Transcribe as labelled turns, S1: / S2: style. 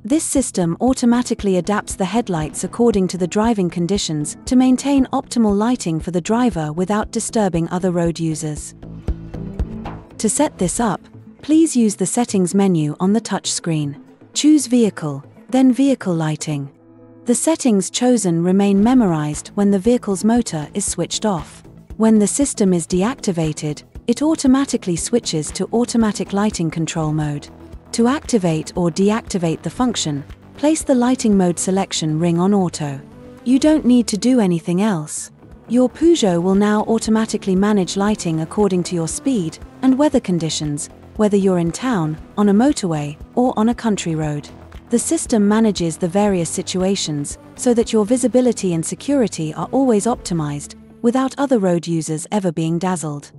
S1: This system automatically adapts the headlights according to the driving conditions to maintain optimal lighting for the driver without disturbing other road users. To set this up, please use the Settings menu on the touchscreen. Choose Vehicle, then Vehicle Lighting. The settings chosen remain memorized when the vehicle's motor is switched off. When the system is deactivated, it automatically switches to automatic lighting control mode. To activate or deactivate the function, place the lighting mode selection ring on auto. You don't need to do anything else. Your Peugeot will now automatically manage lighting according to your speed and weather conditions, whether you're in town, on a motorway, or on a country road. The system manages the various situations so that your visibility and security are always optimized, without other road users ever being dazzled.